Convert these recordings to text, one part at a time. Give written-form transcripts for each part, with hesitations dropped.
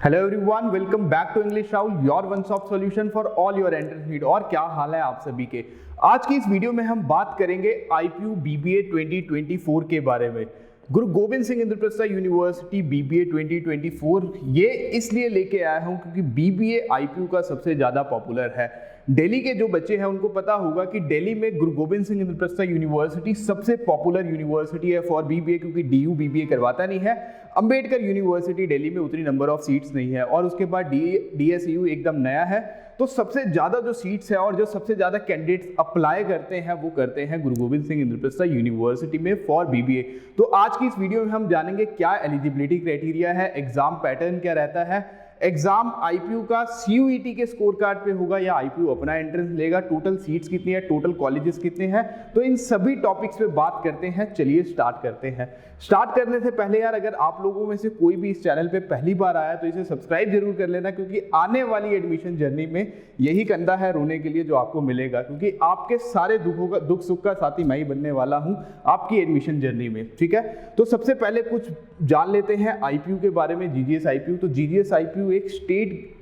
Hello everyone, welcome back to English Rahul, your one stop solution for all your entrance need. और क्या हाल है आप सभी के। आज की इस वीडियो में हम बात करेंगे आईपीयू बीबीए 2024 के बारे में। गुरु गोविंद सिंह इंद्रप्रस्थ यूनिवर्सिटी बीबीए 2024 ये इसलिए लेके आया हूं क्योंकि बीबीए आईपीयू का सबसे ज्यादा पॉपुलर है। दिल्ली के जो बच्चे हैं उनको पता होगा कि दिल्ली में गुरु गोविंद सिंह इंद्रप्रस्थ यूनिवर्सिटी सबसे पॉपुलर यूनिवर्सिटी है फॉर बीबीए, क्योंकि डीयू बीबीए करवाता नहीं है। अंबेडकर यूनिवर्सिटी दिल्ली में उतनी नंबर ऑफ सीट्स नहीं है, और उसके बाद डीएसयू एकदम नया है। तो सबसे ज्यादा जो सीट्स है और जो सबसे ज्यादा कैंडिडेट्स अप्लाई करते हैं वो करते हैं गुरु गोविंद सिंह इंद्रप्रस्थ यूनिवर्सिटी में फॉर बीबीए। तो आज की इस वीडियो में हम जानेंगे क्या एलिजिबिलिटी क्राइटेरिया है, एग्जाम पैटर्न क्या रहता है, एग्जाम आईपीयू का सीयूईटी के स्कोर कार्ड पे होगा या आईपीयू अपना एंट्रेंस लेगा, टोटल सीट्स कितनी है, टोटल कॉलेजेस कितने हैं। तो इन सभी टॉपिक्स पे बात करते हैं। चलिए स्टार्ट करते हैं। स्टार्ट करने से पहले यार, अगर आप लोगों में से कोई भी इस चैनल पे पहली बार आया तो इसे सब्सक्राइब जरूर कर लेना, क्योंकि आने वाली एडमिशन जर्नी में यही कंधा है रोने के लिए जो आपको मिलेगा, क्योंकि आपके सारे दुख सुख का साथी मैं ही बनने वाला हूं आपकी एडमिशन जर्नी में। ठीक है, तो सबसे पहले कुछ जान लेते हैं आईपीयू के बारे में। जीजीएस आईपीयू, तो जीजीएस आईपीयू एक स्टेट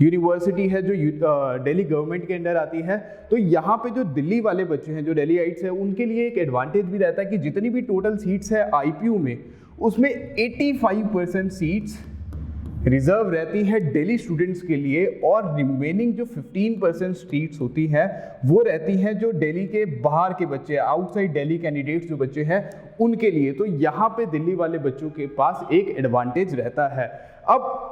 यूनिवर्सिटी है जो दिल्ली गवर्नमेंट के अंडर आती है। तो यहाँ पे जो दिल्ली वाले बच्चे हैं, जो दिल्लीइट्स हैं, उनके लिए एक एडवांटेज भी रहता है कि जितनी भी टोटल सीट्स है आईपीयू में, उसमें 85% सीट्स रिजर्व रहती है दिल्ली स्टूडेंट्स के लिए, और रिमेनिंग जो 15% सीट्स होती हैं वो रहती हैं जो दिल्ली के बाहर के बच्चे, आउटसाइड दिल्ली कैंडिडेट्स जो बच्चे हैं उनके लिए। तो यहाँ पे दिल्ली वाले बच्चों के पास एक एडवांटेज रहता है। अब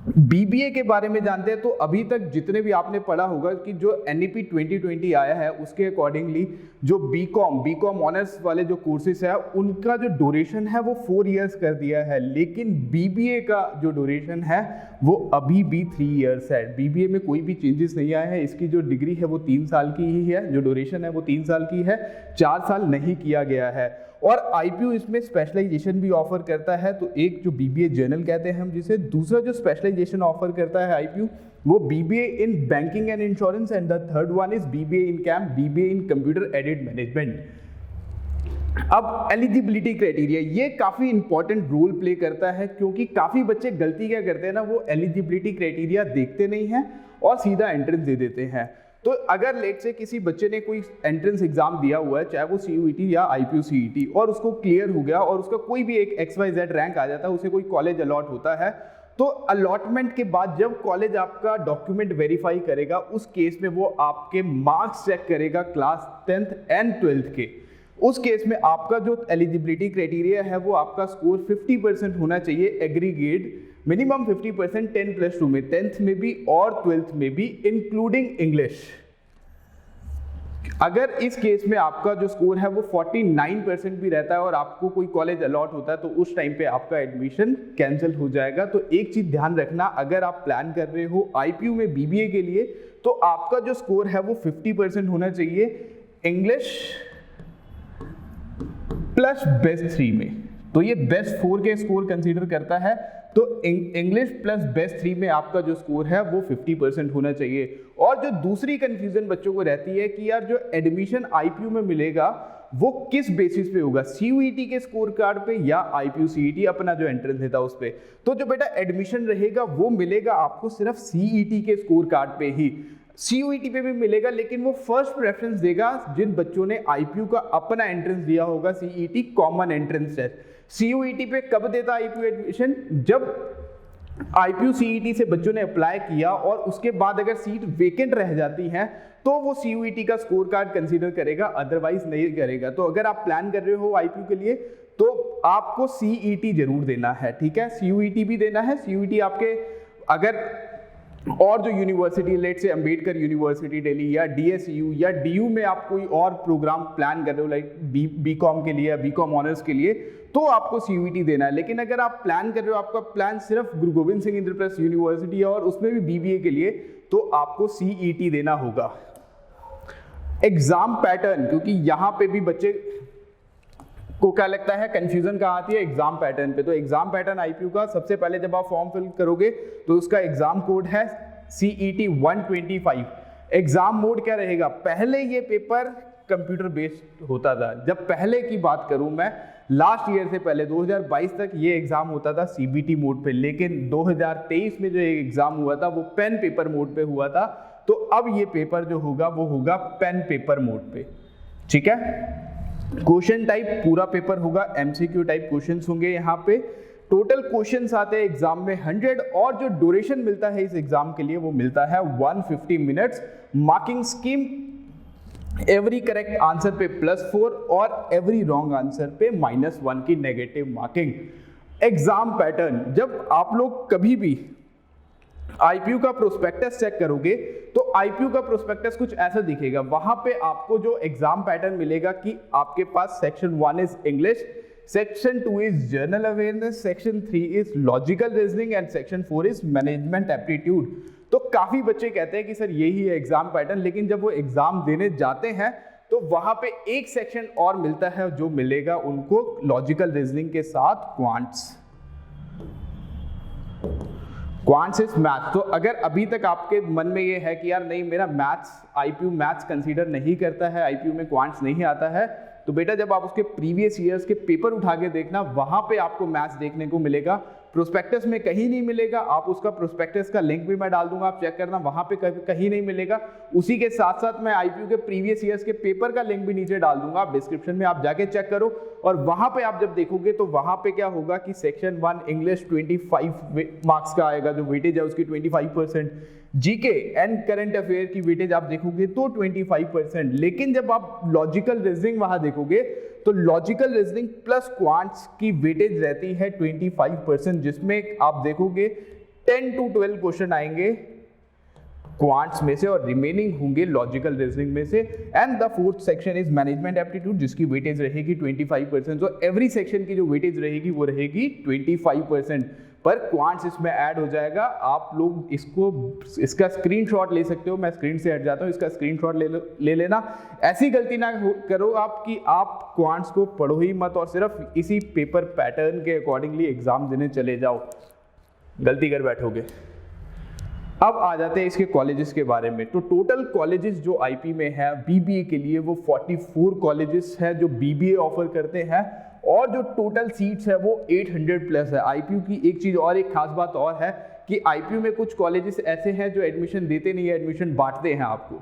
बीबीए के बारे में जानते हैं। तो अभी तक जितने भी आपने पढ़ा होगा कि जो एनईपी 2020 आया है उसके अकॉर्डिंगली जो बीकॉम ऑनर्स वाले जो कोर्सेज है उनका जो ड्यूरेशन है वो 4 इयर्स कर दिया है, लेकिन बीबीए का जो ड्यूरेशन है वो अभी भी 3 इयर्स है। बीबीए में कोई भी चेंजेस नहीं आया है। इसकी जो डिग्री है वो 3 साल की ही है, जो ड्यूरेशन है वो 3 साल की है, 4 साल नहीं किया गया है। और आईपीयू इसमें स्पेशलाइजेशन भी ऑफर करता है। तो एक जो बीबीए जनरल कहते हैं हम जिसे, दूसरा जो स्पेशलाइजेशन ऑफर करता है आईपीयू वो BBA in banking and insurance, and the third one is BBA in CAM, BBA in computer aided management. अब एलिजिबिलिटी क्राइटेरिया ये काफी इंपॉर्टेंट रोल प्ले करता है, क्योंकि काफी बच्चे गलती क्या करते हैं ना, वो एलिजिबिलिटी क्राइटेरिया देखते नहीं हैं और सीधा एंट्रेंस दे देते हैं। तो अगर लेट से किसी बच्चे ने कोई एंट्रेंस एग्जाम दिया हुआ है, चाहे वो सीयूईटी या आईपीयू सीईटी, और उसको क्लियर हो गया और उसका कोई भी एक XYZ रैंक आ जाता है, उसे कोई कॉलेज अलॉट होता है, तो अलॉटमेंट के बाद जब कॉलेज आपका डॉक्यूमेंट वेरीफाई करेगा उस केस में वो आपके मार्क्स चेक करेगा क्लास 10th एंड 12th के। उस केस में आपका जो एलिजिबिलिटी क्राइटेरिया है वो आपका स्कोर 50% होना चाहिए एग्रीगेट, मिनिमम 50% 10+2 में, 10th में भी और 12th में भी, इंक्लूडिंग इंग्लिश। अगर इस केस में आपका जो स्कोर है वो 49% भी रहता है और आपको कोई कॉलेज अलॉट होता है तो उस टाइम पे आपका एडमिशन कैंसिल हो जाएगा। तो एक चीज ध्यान रखना, अगर आप प्लान कर रहे हो आईपीयू में बीबीए के लिए, तो आपका जो स्कोर है वो 50% होना चाहिए इंग्लिश प्लस बेस्ट 3 में। तो ये बेस्ट 4 के स्कोर कंसीडर करता है, तो इंग्लिश प्लस बेस्ट 3 में आपका जो स्कोर है वो 50% होना चाहिए। और जो दूसरी कंफ्यूजन बच्चों को रहती है कि यार जो एडमिशन आईपीयू में मिलेगा वो किस बेसिस पे होगा, सीयूईटी के स्कोर कार्ड पे या आईपीयू सीईटी अपना जो एंट्रेंस देता है उस पे। तो जो बेटा एडमिशन रहेगा वो मिलेगा आपको सिर्फ सीईटी के स्कोर कार्ड पे ही। सीयूईटी पे भी मिलेगा, लेकिन वो फर्स्ट प्रेफरेंस देगा जिन बच्चों ने आईपीयू का अपना एंट्रेंस दिया होगा, CET common entrance test. CUET पे कब देता आईपीयू एडमिशन, जब आईपीयू सीईटी से बच्चों ने अप्लाई किया और उसके बाद अगर सीट वेकेंट रह जाती है तो वो सीयूईटी का स्कोर कार्ड कंसीडर करेगा, अदरवाइज नहीं करेगा। तो अगर आप प्लान कर रहे हो आईपीयू के लिए तो आपको सीईटी जरूर देना है। ठीक है, सीयूईटी भी देना है। सीयूईटी आपके अगर और जो यूनिवर्सिटी, लेट से अंबेडकर यूनिवर्सिटी दिल्ली या डीएसयू या डीयू में आप कोई और प्रोग्राम प्लान कर रहे हो, लाइक बीकॉम के लिए या बीकॉम ऑनर्स के लिए, तो आपको सीयूईटी देना है। लेकिन अगर आप प्लान कर रहे हो, आपका प्लान सिर्फ गुरु गोविंद सिंह इंद्रप्रस्थ यूनिवर्सिटी है और उसमें भी बीबीए के लिए, तो आपको सीईटी देना होगा। एग्जाम पैटर्न, क्योंकि यहाँ पे भी बच्चे को क्या लगता है, कंफ्यूजन कहाँ आती है, एग्जाम पैटर्न पे। तो एग्जाम पैटर्न आईपीयू का, सबसे पहले जब आप फॉर्म फिल करोगे तो उसका एग्जाम कोड है CET 125। एग्जाम मोड क्या रहेगा, पहले ये पेपर कंप्यूटर बेस्ड होता था। जब पहले की बात करूं मैं, लास्ट ईयर से पहले 2022 तक ये एग्जाम होता था सीबीटी मोड पे, लेकिन 2023 में जो एग्जाम हुआ था वो पेन पेपर मोड पे हुआ था। तो अब ये पेपर जो होगा वो होगा पेन पेपर मोड पे, ठीक है। क्वेश्चन टाइप पूरा पेपर होगा, एमसीक्यू टाइप क्वेश्चंस होंगे यहाँ पे। टोटल क्वेश्चंस आते हैं एग्जाम में 100 और जो ड्यूरेशन मिलता है इस एग्जाम के लिए वो मिलता है 150 minutes. Marking scheme every correct answer पे +4 और एवरी रॉन्ग आंसर पे -1 की नेगेटिव मार्किंग। एग्जाम पैटर्न, जब आप लोग कभी भी आईपीयू का प्रोस्पेक्टस चेक करोगे तो आईपीयू का प्रोस्पेक्टस कुछ ऐसा दिखेगा। वहां पे आपको जो एग्जाम पैटर्न मिलेगा कि आपके पास section 1 is English, section 2 is general awareness, section 3 is logical reasoning and section 4 is management aptitude. तो काफी बच्चे कहते हैं कि सर यही है एग्जाम पैटर्न, लेकिन जब वो एग्जाम देने जाते हैं तो वहां पे एक सेक्शन और मिलता है जो मिलेगा उनको लॉजिकल रीजनिंग के साथ क्वांट्स इज मैथ्स। तो अगर अभी तक आपके मन में ये है कि यार नहीं मेरा मैथ्स, आईपीयू मैथ्स कंसीडर नहीं करता है, आईपीयू में क्वांट्स नहीं आता है, तो बेटा जब आप उसके प्रीवियस ईयर्स के पेपर उठा के देखना, वहां पे आपको मैथ्स देखने को मिलेगा। प्रोस्पेक्टस में कहीं नहीं मिलेगा, आप उसका प्रोस्पेक्टस का लिंक भी मैं डाल दूंगा, आप चेक करना, वहां पे कहीं नहीं मिलेगा। उसी के साथ साथ मैं आईपीयू के प्रीवियस ईयर्स के पेपर का लिंक भी नीचे डाल दूंगा, आप डिस्क्रिप्शन में आप जाके चेक करो। और वहां पे आप जब देखोगे तो वहां पे क्या होगा कि सेक्शन 1 इंग्लिश 25 मार्क्स का आएगा, जो वेटेज है उसकी 25%। जीके एंड करंट अफेयर की वेटेज आप देखोगे तो 25%। लेकिन जब आप लॉजिकल रीजनिंग वहां देखोगे तो लॉजिकल रीजनिंग प्लस क्वांट्स की वेटेज रहती है 25%, जिसमें आप देखोगे 10 to 12 क्वेश्चन आएंगे क्वांट्स में से और रिमेनिंग होंगे लॉजिकल रीजनिंग में से। And the fourth section is management aptitude, जिसकी वेटेज रहेगी 25%। तो एवरी सेक्शन की जो वेटेज रहेगी वो रहेगी 25%, पर क्वांट्स इसमें ऐड हो जाएगा। आप लोग इसका स्क्रीनशॉट ले सकते हो, मैं स्क्रीन से हट जाता हूँ, इसका स्क्रीनशॉट ले लेना। ऐसी गलती ना करो आप कि आप क्वांट्स को पढ़ो ही मत और सिर्फ इसी पेपर पैटर्न के अकॉर्डिंगली एग्जाम देने चले जाओ, गलती कर बैठोगे। अब आ जाते हैं इसके कॉलेजेस के बारे में। तो टोटल कॉलेजेस जो आईपी में है बीबीए के लिए वो 44 कॉलेजेस है जो बीबीए ऑफर करते हैं, और जो टोटल सीट्स है वो 800 प्लस है। आईपीयू की एक चीज और, एक खास बात और है कि आईपीयू में कुछ कॉलेजेस ऐसे हैं जो एडमिशन देते नहीं है, एडमिशन बांटते हैं। आपको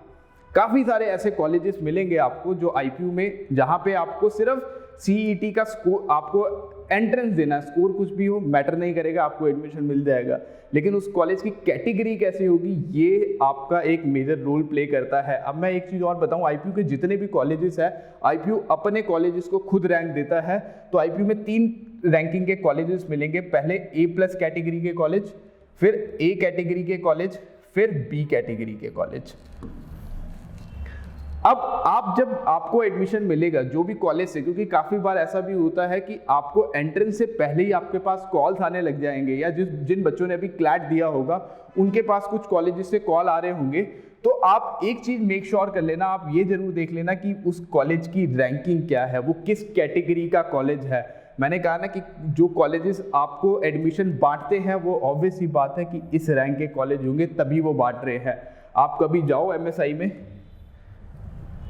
काफी सारे ऐसे कॉलेजेस मिलेंगे आपको जो आईपीयू में, जहां पे आपको सिर्फ सीईटी का स्कोर, आपको एंट्रेंस देना, स्कोर कुछ भी हो मैटर नहीं करेगा, आपको एडमिशन मिल जाएगा। लेकिन उस कॉलेज की कैटेगरी कैसे होगी ये आपका एक मेजर रोल प्ले करता है। अब मैं एक चीज और बताऊं, आईपीयू के जितने भी कॉलेजेस है, आईपीयू अपने कॉलेजेस को खुद रैंक देता है। तो आईपीयू में 3 रैंकिंग के कॉलेजेस मिलेंगे, पहले A+ कैटेगरी के कॉलेज, फिर A कैटेगरी के कॉलेज, फिर B कैटेगरी के कॉलेज। अब आप जब आपको एडमिशन मिलेगा जो भी कॉलेज से, क्योंकि काफी बार ऐसा भी होता है कि आपको एंट्रेंस से पहले ही आपके पास कॉल्स आने लग जाएंगे, या जिन बच्चों ने अभी क्लैट दिया होगा उनके पास कुछ कॉलेजेस से कॉल आ रहे होंगे। तो आप एक चीज मेक श्योर कर लेना, आप ये जरूर देख लेना कि उस कॉलेज की रैंकिंग क्या है, वो किस कैटेगरी का कॉलेज है। मैंने कहा ना कि जो कॉलेजेस आपको एडमिशन बांटते हैं वो ऑब्वियस ही बात है कि इस रैंक के कॉलेज होंगे तभी वो बांट रहे हैं। आप कभी जाओ एमएसआई में,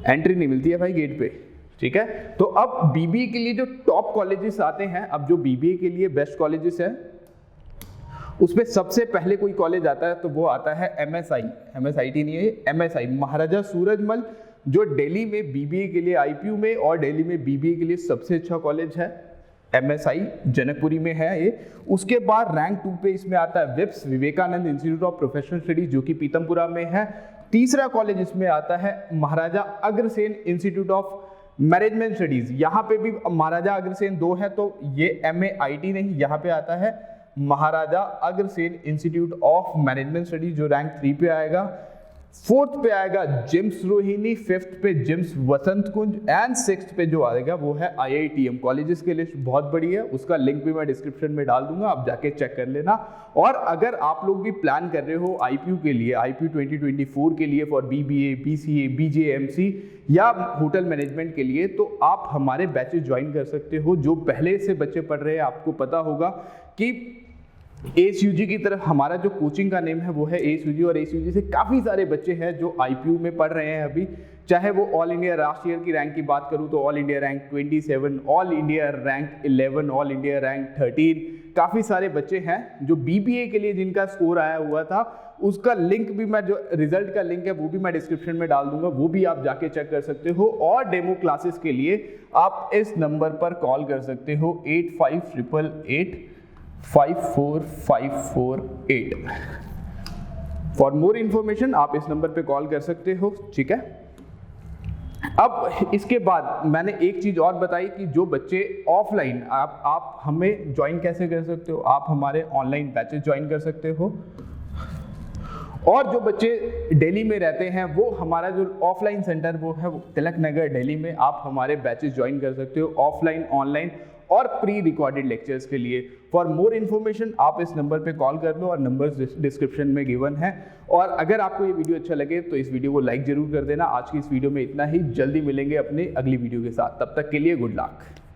एंट्री नहीं मिलती है भाई गेट पे, ठीक है। तो अब बीबीए के लिए जो टॉप कॉलेजेस आते हैं, अब जो बीबीए के लिए बेस्ट कॉलेजेस है उसमें सबसे पहले कोई कॉलेज आता है तो वो आता है एमएसआई, एमएसआईटी नहीं है, एमएसआई महाराजा सूरजमल, जो दिल्ली में बीबीए के लिए, आईपीयू में और दिल्ली में बीबीए के लिए सबसे अच्छा कॉलेज है। एमएसआई जनकपुरी में है ये। उसके बाद रैंक 2 पे इसमें आता है VIPS, Vivekananda institute of professional studies, जो कि पीतमपुरा में है। तीसरा कॉलेज इसमें आता है Maharaja Agrasen institute of management studies, यहाँ पे भी महाराजा अग्रसेन 2 है, तो ये MAIT नहीं, यहाँ पे आता है Maharaja Agrasen institute of management studies, जो रैंक 3 पे आएगा। 4th पे आएगा जिम्स रोहिणी, 5th पे gyms Vasant Kunj, and 6th पे जो आएगा वो है IITM। कॉलेजेस की लिस्ट बहुत बड़ी है, उसका लिंक भी मैं डिस्क्रिप्शन में डाल दूंगा, आप जाके चेक कर लेना। और अगर आप लोग भी प्लान कर रहे हो आईपीयू के लिए, आईपीयू 2024 के लिए फॉर BBA, BCA, BJMC या होटल मैनेजमेंट के लिए, तो आप हमारे बैचेस ज्वाइन कर सकते हो। जो पहले से बच्चे पढ़ रहे हैं आपको पता होगा कि ASUG की तरफ हमारा जो कोचिंग का नेम है वो है ASUG, और ASUG से काफ़ी सारे बच्चे हैं जो आईपीयू में पढ़ रहे हैं अभी, चाहे वो ऑल इंडिया लास्ट ईयर की रैंक की बात करूँ तो all India rank 27, all India rank 11, all India rank 13। काफ़ी सारे बच्चे हैं जो BBA के लिए जिनका स्कोर आया हुआ था, उसका लिंक भी मैं, जो रिजल्ट का लिंक है वो भी मैं डिस्क्रिप्शन में डाल दूंगा, वो भी आप जाके चेक कर सकते हो। और डेमो क्लासेस के लिए आप इस नंबर पर कॉल कर सकते हो 8588854548। फॉर मोर इन्फॉर्मेशन आप इस नंबर पे कॉल कर सकते हो, ठीक है। अब इसके बाद मैंने एक चीज़ और बताई कि जो बच्चे ऑफलाइन, आप हमें ज्वाइन कैसे कर सकते हो, आप हमारे ऑनलाइन बैचेस ज्वाइन कर सकते हो। और जो बच्चे दिल्ली में रहते हैं वो हमारा जो ऑफलाइन सेंटर वो है तिलक नगर दिल्ली में, आप हमारे बैचेस ज्वाइन कर सकते हो ऑफलाइन, ऑनलाइन और प्री रिकॉर्डेड लेक्चर्स के लिए। फॉर मोर इन्फॉर्मेशन आप इस नंबर पे कॉल कर लो और नंबर्स डिस्क्रिप्शन में गिवन है। और अगर आपको ये वीडियो अच्छा लगे तो इस वीडियो को लाइक जरूर कर देना। आज की इस वीडियो में इतना ही, जल्दी मिलेंगे अपने अगली वीडियो के साथ, तब तक के लिए गुड लक।